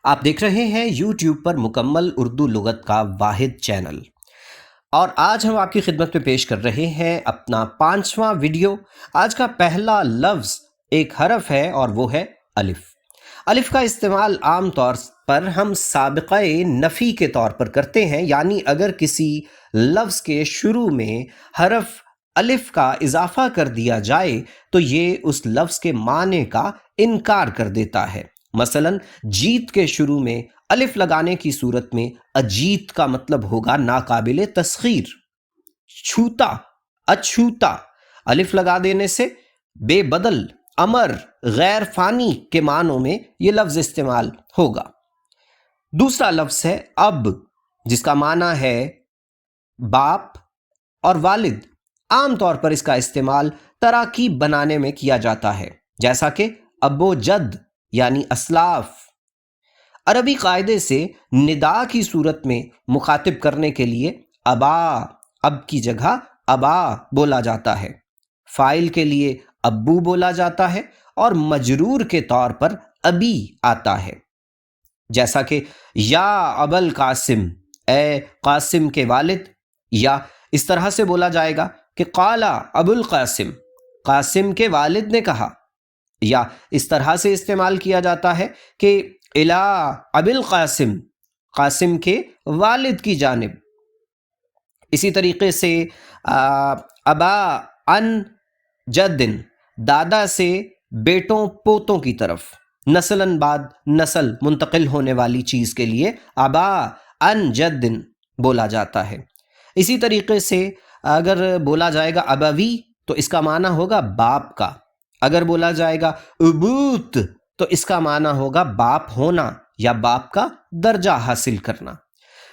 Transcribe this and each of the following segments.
آپ دیکھ رہے ہیں یوٹیوب پر مکمل اردو لغت کا واحد چینل، اور آج ہم آپ کی خدمت میں پیش کر رہے ہیں اپنا 5واں ویڈیو۔ آج کا پہلا لفظ ایک حرف ہے اور وہ ہے الف۔ الف کا استعمال عام طور پر ہم سابقہ نفی کے طور پر کرتے ہیں، یعنی اگر کسی لفظ کے شروع میں حرف الف کا اضافہ کر دیا جائے تو یہ اس لفظ کے معنی کا انکار کر دیتا ہے۔ مثلا جیت کے شروع میں الف لگانے کی صورت میں اجیت کا مطلب ہوگا ناقابل تسخیر۔ چھوتا، اچھوتا، الف لگا دینے سے بے بدل، امر، غیر فانی کے معنوں میں یہ لفظ استعمال ہوگا۔ دوسرا لفظ ہے اب، جس کا معنی ہے باپ اور والد۔ عام طور پر اس کا استعمال تراکیب بنانے میں کیا جاتا ہے، جیسا کہ ابو جد یعنی اسلاف۔ عربی قاعدے سے ندا کی صورت میں مخاطب کرنے کے لیے ابا، اب کی جگہ ابا بولا جاتا ہے۔ فاعل کے لیے ابو بولا جاتا ہے اور مجرور کے طور پر ابی آتا ہے، جیسا کہ یا ابل قاسم، اے قاسم کے والد، یا اس طرح سے بولا جائے گا کہ قالا ابو القاسم، قاسم کے والد نے کہا، یا اس طرح سے استعمال کیا جاتا ہے کہ الا ابی القاسم، قاسم کے والد کی جانب۔ اسی طریقے سے ابا ان جدن، دادا سے بیٹوں پوتوں کی طرف، نسلاً بعد نسل منتقل ہونے والی چیز کے لیے ابا ان جدن بولا جاتا ہے۔ اسی طریقے سے اگر بولا جائے گا ابوی تو اس کا معنی ہوگا باپ کا، اگر بولا جائے گا ابوت تو اس کا معنی ہوگا باپ ہونا یا باپ کا درجہ حاصل کرنا۔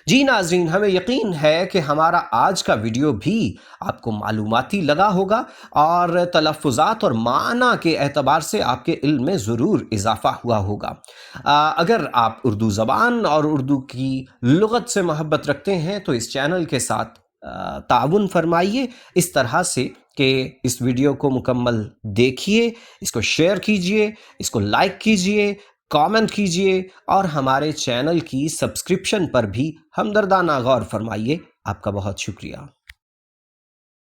جی ناظرین، ہمیں یقین ہے کہ ہمارا آج کا ویڈیو بھی آپ کو معلوماتی لگا ہوگا اور تلفظات اور معنی کے اعتبار سے آپ کے علم میں ضرور اضافہ ہوا ہوگا۔ اگر آپ اردو زبان اور اردو کی لغت سے محبت رکھتے ہیں تو اس چینل کے ساتھ تعاون فرمائیے، اس طرح سے کہ اس ویڈیو کو مکمل دیکھیے، اس کو شیئر کیجئے، اس کو لائک کیجئے، کامنٹ کیجئے اور ہمارے چینل کی سبسکرپشن پر بھی ہمدردانہ غور فرمائیے۔ آپ کا بہت شکریہ۔